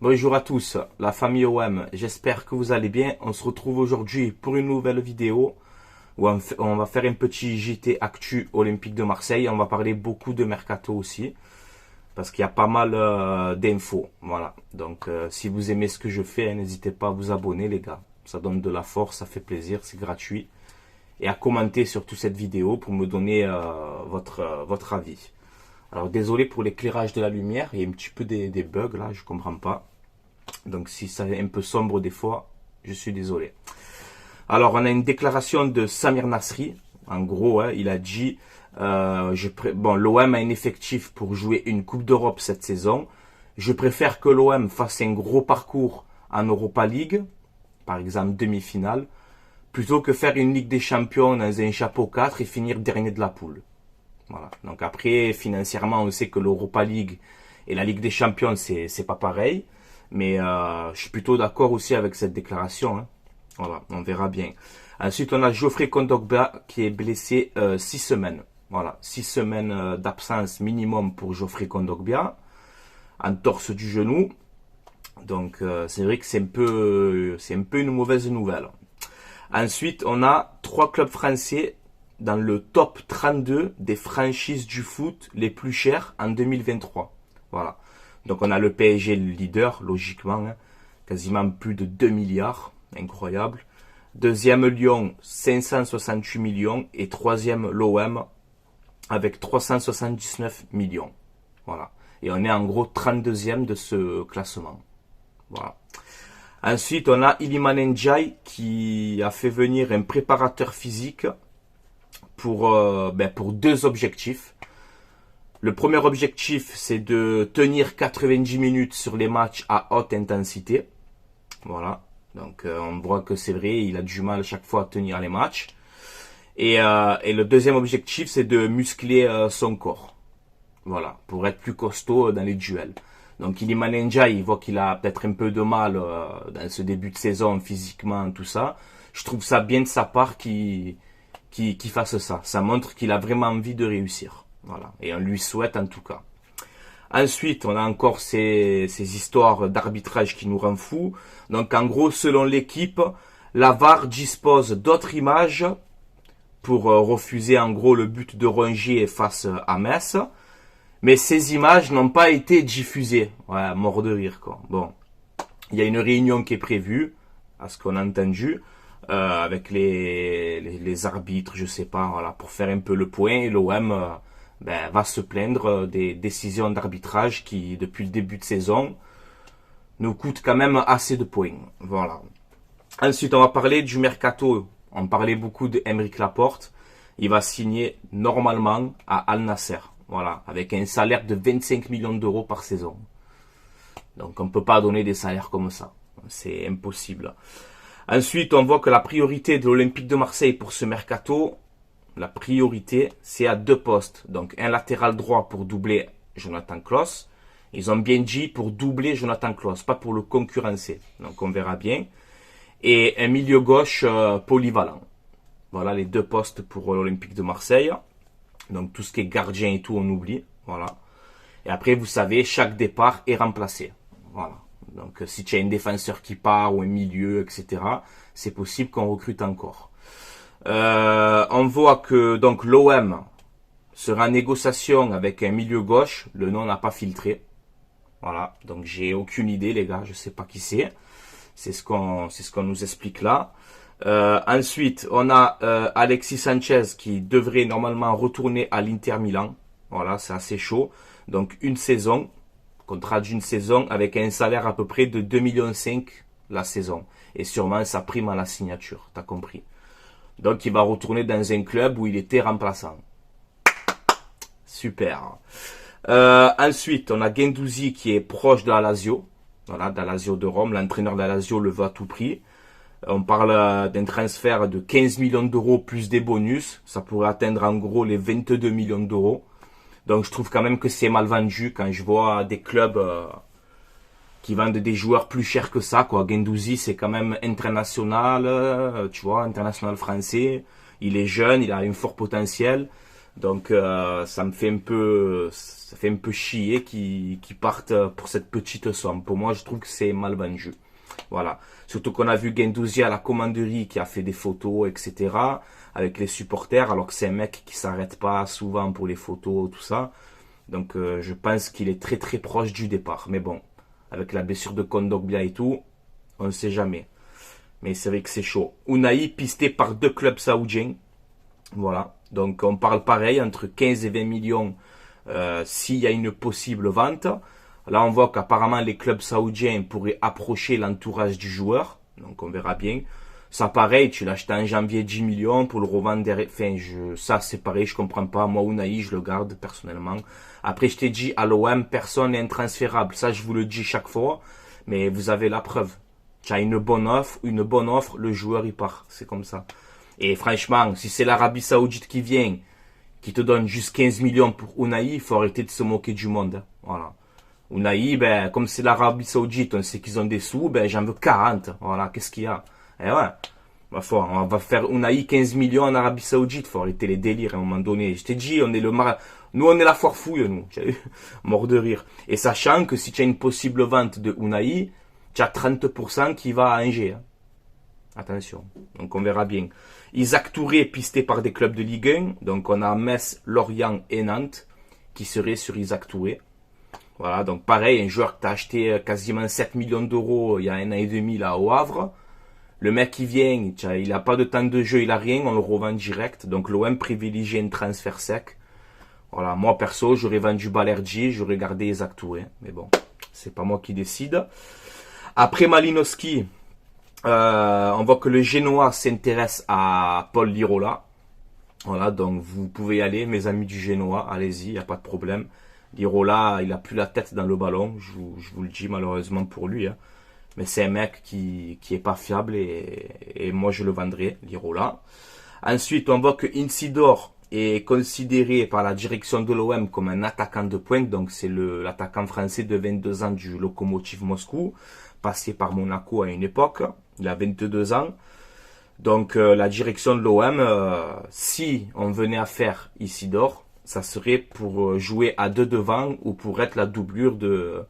Bonjour à tous, la famille OM, j'espère que vous allez bien. On se retrouve aujourd'hui pour une nouvelle vidéo où on va faire un petit JT Actu Olympique de Marseille. On va parler beaucoup de Mercato aussi, parce qu'il y a pas mal d'infos. Voilà, donc si vous aimez ce que je fais, n'hésitez pas à vous abonner les gars. Ça donne de la force, ça fait plaisir, c'est gratuit. Et à commenter surtout cette vidéo pour me donner votre avis. Alors désolé pour l'éclairage de la lumière, il y a un petit peu des bugs là, je comprends pas. Donc si ça est un peu sombre des fois, je suis désolé. Alors on a une déclaration de Samir Nasri. En gros, hein, il a dit l'OM a un effectif pour jouer une Coupe d'Europe cette saison. Je préfère que l'OM fasse un gros parcours en Europa League, par exemple demi-finale, plutôt que faire une Ligue des Champions dans un chapeau 4 et finir dernier de la poule. Voilà. Donc après, financièrement, on sait que l'Europa League et la Ligue des Champions, c'est pas pareil. Mais je suis plutôt d'accord aussi avec cette déclaration. Hein. Voilà, on verra bien. Ensuite, on a Geoffrey Kondogbia qui est blessé 6 semaines. Voilà, 6 semaines d'absence minimum pour Geoffrey Kondogbia, en torse du genou. Donc c'est vrai que c'est un peu une mauvaise nouvelle. Ensuite, on a 3 clubs français dans le top 32 des franchises du foot les plus chères en 2023. Voilà. Donc on a le PSG, le leader, logiquement, hein, quasiment plus de 2 milliards, incroyable. Deuxième Lyon, 568 millions. Et troisième l'OM, avec 379 millions. Voilà. Et on est en gros 32e de ce classement. Voilà. Ensuite, on a Iliman Ndiaye qui a fait venir un préparateur physique pour 2 objectifs. Le premier objectif, c'est de tenir 90 minutes sur les matchs à haute intensité. Voilà. Donc, on voit que c'est vrai, il a du mal à chaque fois à tenir les matchs. Et le deuxième objectif, c'est de muscler son corps. Voilà. Pour être plus costaud dans les duels. Donc, Iliman Ndiaye, il voit qu'il a peut-être un peu de mal dans ce début de saison, physiquement, tout ça. Je trouve ça bien de sa part qu'il fasse ça. Ça montre qu'il a vraiment envie de réussir. Voilà. Et on lui souhaite en tout cas. Ensuite, on a encore ces histoires d'arbitrage qui nous rendent fous. Donc en gros, selon l'équipe, la VAR dispose d'autres images pour refuser en gros le but de Rongier face à Metz. Mais ces images n'ont pas été diffusées. Ouais, mort de rire quoi. Bon, il y a une réunion qui est prévue, à ce qu'on a entendu, avec les arbitres, je sais pas, voilà, pour faire un peu le point. Et l'OM va se plaindre des décisions d'arbitrage qui, depuis le début de saison, nous coûtent quand même assez de points. Voilà. Ensuite, on va parler du mercato. On parlait beaucoup de Aymeric Laporte. Il va signer normalement à Al Nassr. Voilà, avec un salaire de 25 millions d'euros par saison. Donc on ne peut pas donner des salaires comme ça. C'est impossible. Ensuite, on voit que la priorité de l'Olympique de Marseille pour ce mercato, la priorité, c'est à 2 postes. Donc un latéral droit pour doubler Jonathan Klaus. Ils ont bien dit pour doubler Jonathan Klaus, pas pour le concurrencer. Donc on verra bien. Et un milieu gauche polyvalent. Voilà les 2 postes pour l'Olympique de Marseille. Donc tout ce qui est gardien et tout, on oublie. Voilà. Et après, vous savez, chaque départ est remplacé. Voilà. Donc si tu as un défenseur qui part ou un milieu, etc., c'est possible qu'on recrute encore. On voit que donc l'OM sera en négociation avec un milieu gauche. Le nom n'a pas filtré. Voilà. Donc j'ai aucune idée, les gars. Je sais pas qui c'est. C'est ce qu'on nous explique là. Ensuite, on a Alexis Sanchez qui devrait normalement retourner à l'Inter Milan. Voilà, c'est assez chaud. Donc une saison, contrat d'une saison avec un salaire à peu près de 2,5 millions la saison. Et sûrement sa prime à la signature, t'as compris. Donc il va retourner dans un club où il était remplaçant. Super. Ensuite, on a Guendouzi qui est proche de la Lazio. Voilà, de la Lazio de Rome. L'entraîneur de la Lazio le veut à tout prix. On parle d'un transfert de 15 millions d'euros plus des bonus. Ça pourrait atteindre en gros les 22 millions d'euros. Donc je trouve quand même que c'est mal vendu quand je vois des clubs qui vendent des joueurs plus chers que ça, quoi. Guendouzi, c'est quand même international, tu vois, international français. Il est jeune, il a un fort potentiel. Donc ça fait un peu chier qu'ils partent pour cette petite somme. Pour moi, je trouve que c'est mal vendu. Voilà. Surtout qu'on a vu Guendouzi à la commanderie qui a fait des photos, etc. avec les supporters, alors que c'est un mec qui s'arrête pas souvent pour les photos, tout ça. Donc je pense qu'il est très très proche du départ. Mais bon, avec la blessure de Kondogbia et tout, on ne sait jamais. Mais c'est vrai que c'est chaud. Unai pisté par 2 clubs saoudiens. Voilà. Donc on parle pareil, entre 15 et 20 millions s'il y a une possible vente. Là on voit qu'apparemment les clubs saoudiens pourraient approcher l'entourage du joueur. Donc on verra bien. Ça pareil, tu l'achètes en janvier 10 millions pour le revendre derrière. Enfin, ça c'est pareil, je comprends pas. Moi Unai, je le garde personnellement. Après je t'ai dit, à l'OM, personne n'est intransférable. Ça je vous le dis chaque fois. Mais vous avez la preuve. Tu as une bonne offre, le joueur il part. C'est comme ça. Et franchement, si c'est l'Arabie Saoudite qui vient, qui te donne juste 15 millions pour Unai, il faut arrêter de se moquer du monde. Voilà. Unai, ben, comme c'est l'Arabie Saoudite, on sait qu'ils ont des sous, ben, j'en veux 40. Voilà, qu'est-ce qu'il y a? Eh ouais. On va faire Unai 15 millions en Arabie Saoudite, faut arrêter les délires à un moment donné. Je t'ai dit, nous on est la foire fouille, nous. Mort de rire. Et sachant que si tu as une possible vente de Unai, tu as 30% qui va à Angers. Hein. Attention. Donc on verra bien. Isaac Touré pisté par des clubs de Ligue 1. Donc on a Metz, Lorient et Nantes qui seraient sur Isaac Touré. Voilà, donc pareil, un joueur que tu as acheté quasiment 7 millions d'euros il y a 1 an et demi là au Havre. Le mec qui vient, il n'a pas de temps de jeu, il a rien, on le revend direct. Donc l'OM privilégie un transfert sec. Voilà, moi perso, j'aurais vendu Balerdi, j'aurais gardé Isaac Touré. Mais bon, c'est pas moi qui décide. Après Malinowski, on voit que le Genoa s'intéresse à Paul Lirola. Voilà, donc vous pouvez y aller, mes amis du Genoa, allez-y, il n'y a pas de problème. Lirola, il a plus la tête dans le ballon, je vous le dis malheureusement pour lui. Hein. Mais c'est un mec qui est pas fiable et moi je le vendrai, Lirola. Ensuite, on voit que Insidor est considéré par la direction de l'OM comme un attaquant de pointe. Donc c'est l'attaquant français de 22 ans du Lokomotiv Moscou, passé par Monaco à une époque. Il a 22 ans. Donc la direction de l'OM, si on venait à faire Isidore, ça serait pour jouer à 2 devant ou pour être la doublure de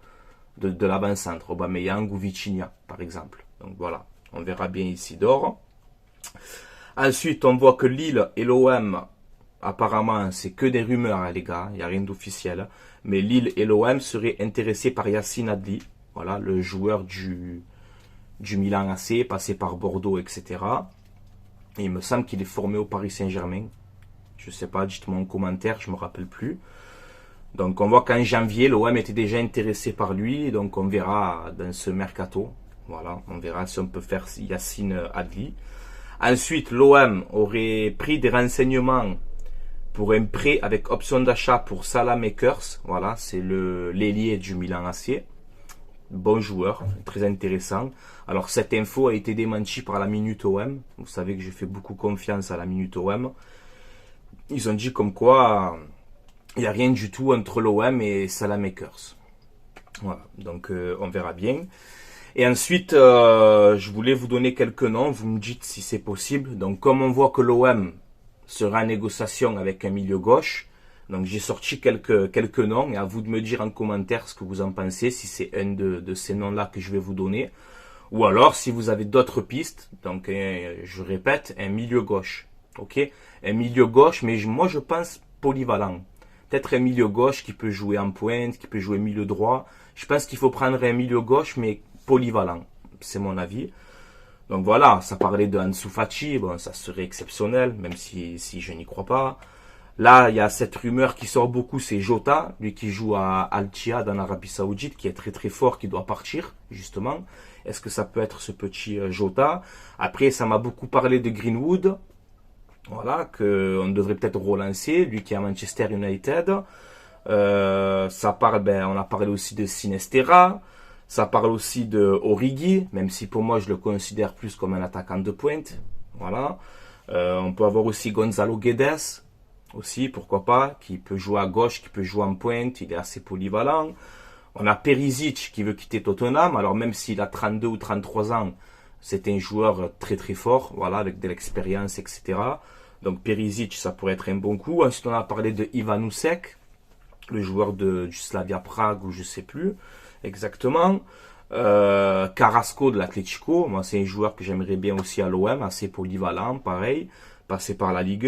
l'avant-centre, Aubameyang ou Vitinha par exemple. Donc voilà, on verra bien Isidore. Ensuite, on voit que Lille et l'OM, apparemment c'est que des rumeurs hein, les gars, il n'y a rien d'officiel. Hein, mais Lille et l'OM seraient intéressés par Yacine Adli, voilà, le joueur du Milan AC, passé par Bordeaux, etc. Et il me semble qu'il est formé au Paris Saint-Germain. Je sais pas, dites-moi en commentaire, je me rappelle plus. Donc on voit qu'en janvier, l'OM était déjà intéressé par lui. Donc on verra dans ce mercato. Voilà, on verra si on peut faire Yacine Adli. Ensuite, l'OM aurait pris des renseignements pour un prêt avec option d'achat pour Salah Makers. Voilà, c'est l'ailier du Milan AC. Bon joueur, très intéressant. Alors cette info a été démentie par la Minute OM. Vous savez que j'ai fait beaucoup confiance à la Minute OM. Ils ont dit comme quoi il n'y a rien du tout entre l'OM et Salah Makers. Voilà, donc on verra bien. Et ensuite, je voulais vous donner quelques noms. Vous me dites si c'est possible. Donc comme on voit que l'OM sera en négociation avec un milieu gauche, donc j'ai sorti quelques noms et à vous de me dire en commentaire ce que vous en pensez, si c'est un de ces noms-là que je vais vous donner. Ou alors si vous avez d'autres pistes, donc je répète, un milieu gauche. Ok, un milieu gauche, mais moi je pense polyvalent. Peut-être un milieu gauche qui peut jouer en pointe, qui peut jouer milieu droit. Je pense qu'il faut prendre un milieu gauche, mais polyvalent. C'est mon avis. Donc voilà, ça parlait de Ansu Fati, bon, ça serait exceptionnel, même si je n'y crois pas. Là, il y a cette rumeur qui sort beaucoup, c'est Jota, lui qui joue à Al-Ittihad en Arabie Saoudite, qui est très très fort, qui doit partir, justement. Est-ce que ça peut être ce petit Jota? Après, ça m'a beaucoup parlé de Greenwood. Voilà, qu'on devrait peut-être relancer, lui qui est à Manchester United. Ça parle, on a parlé aussi de Sinestera. Ça parle aussi de Origi, même si pour moi je le considère plus comme un attaquant de pointe. Voilà. On peut avoir aussi Gonzalo Guedes, aussi, pourquoi pas, qui peut jouer à gauche, qui peut jouer en pointe, il est assez polyvalent. On a Perisic qui veut quitter Tottenham, alors même s'il a 32 ou 33 ans, c'est un joueur très très fort, voilà, avec de l'expérience, etc. Donc Perisic, ça pourrait être un bon coup. Ensuite, on a parlé de Ivan Ousek, le joueur du Slavia Prague ou je sais plus exactement. Carrasco de l'Atlético, moi c'est un joueur que j'aimerais bien aussi à l'OM, assez polyvalent, pareil, passé par la Ligue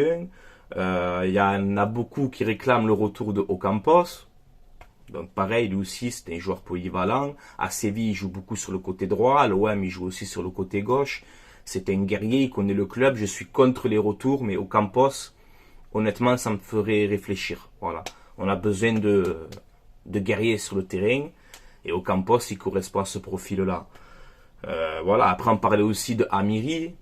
1. Il y en a beaucoup qui réclament le retour de Ocampos. Donc pareil, lui aussi c'est un joueur polyvalent. À Séville, il joue beaucoup sur le côté droit. À l'OM, il joue aussi sur le côté gauche. C'est un guerrier, il connaît le club. Je suis contre les retours, mais Ocampos, honnêtement, ça me ferait réfléchir. Voilà. On a besoin de guerriers sur le terrain. Et Ocampos, il correspond à ce profil-là. Voilà. Après, on parlait aussi de Amiri,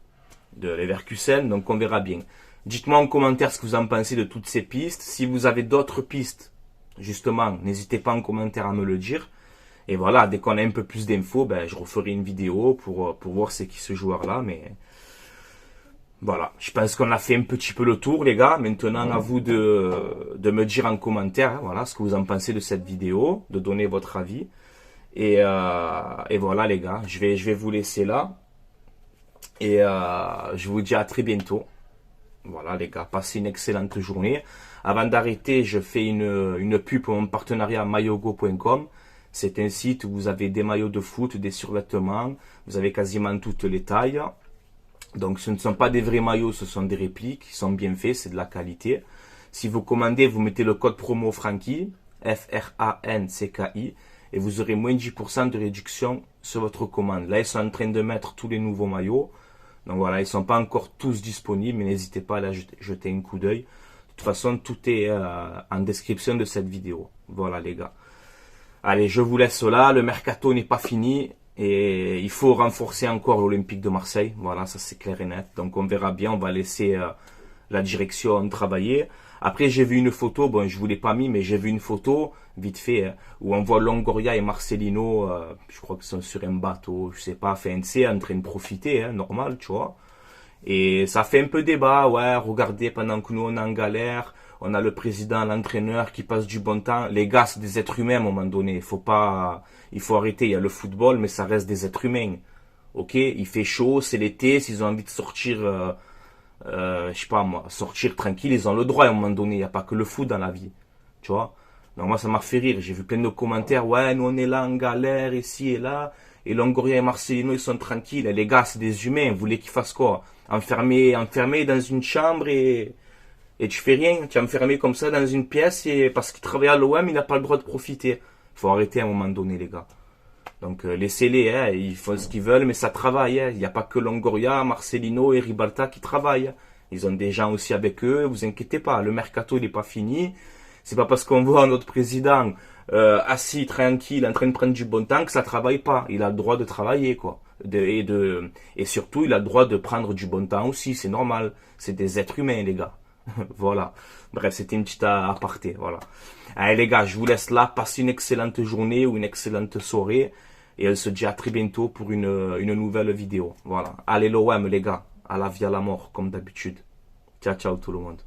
de Leverkusen. Donc, on verra bien. Dites-moi en commentaire ce que vous en pensez de toutes ces pistes. Si vous avez d'autres pistes, justement, n'hésitez pas en commentaire à me le dire. Et voilà, dès qu'on a un peu plus d'infos, ben, je referai une vidéo pour voir c'est qui ce joueur-là. Mais voilà, je pense qu'on a fait un petit peu le tour, les gars. Maintenant, à vous de me dire en commentaire, hein, voilà, ce que vous en pensez de cette vidéo, de donner votre avis. Et voilà, les gars, je vais vous laisser là. Et je vous dis à très bientôt. Voilà, les gars, passez une excellente journée. Avant d'arrêter, je fais une pub pour mon partenariat maillogo.com. C'est un site où vous avez des maillots de foot, des survêtements. Vous avez quasiment toutes les tailles. Donc ce ne sont pas des vrais maillots, ce sont des répliques. Ils sont bien faits, c'est de la qualité. Si vous commandez, vous mettez le code promo Francky, F-R-A-N-C-K-I, et vous aurez moins de 10% de réduction sur votre commande. Là, ils sont en train de mettre tous les nouveaux maillots. Donc voilà, ils ne sont pas encore tous disponibles, mais n'hésitez pas à aller jeter un coup d'œil. De toute façon, tout est en description de cette vidéo. Voilà les gars. Allez, je vous laisse là. Le mercato n'est pas fini. Et il faut renforcer encore l'Olympique de Marseille. Voilà, ça c'est clair et net. Donc on verra bien. On va laisser la direction travailler. Après, j'ai vu une photo. Bon, je ne vous l'ai pas mis, mais j'ai vu une photo, vite fait, où on voit Longoria et Marcelino. Je crois qu'ils sont sur un bateau. Je sais pas, FNC, en train de profiter, hein, normal, tu vois. Et ça fait un peu débat. Ouais, regardez, pendant que nous on est en galère, on a le président, l'entraîneur qui passe du bon temps. Les gars, c'est des êtres humains à un moment donné. Il faut arrêter. Il y a le football, mais ça reste des êtres humains. Ok, il fait chaud, c'est l'été. S'ils ont envie de sortir, je sais pas moi, sortir tranquille, ils ont le droit à un moment donné. Il n'y a pas que le foot dans la vie, tu vois. Donc moi, ça m'a fait rire. J'ai vu plein de commentaires. Ouais, nous on est là en galère ici et là. Et Longoria et Marcelino, ils sont tranquilles. Et les gars, c'est des humains. Vous voulez qu'ils fassent quoi? Enfermés dans une chambre et tu fais rien, tu es enfermé comme ça dans une pièce et parce qu'il travaille à l'OM, il n'a pas le droit de profiter. Il faut arrêter à un moment donné, les gars. Donc laissez-les, hein, ils font ce qu'ils veulent, mais ça travaille. Hein. Il n'y a pas que Longoria, Marcelino et Ribalta qui travaillent. Ils ont des gens aussi avec eux, vous inquiétez pas. Le mercato, il n'est pas fini. C'est pas parce qu'on voit notre président assis, tranquille, en train de prendre du bon temps que ça travaille pas. Il a le droit de travailler, quoi. Et surtout, il a le droit de prendre du bon temps aussi, c'est normal. C'est des êtres humains, les gars. Voilà. Bref, c'était une petite aparté, voilà. Allez les gars, je vous laisse là, passez une excellente journée ou une excellente soirée. Et on se dit à très bientôt pour une nouvelle vidéo. Voilà. Allez l'OM les gars, à la vie à la mort, comme d'habitude. Ciao ciao tout le monde.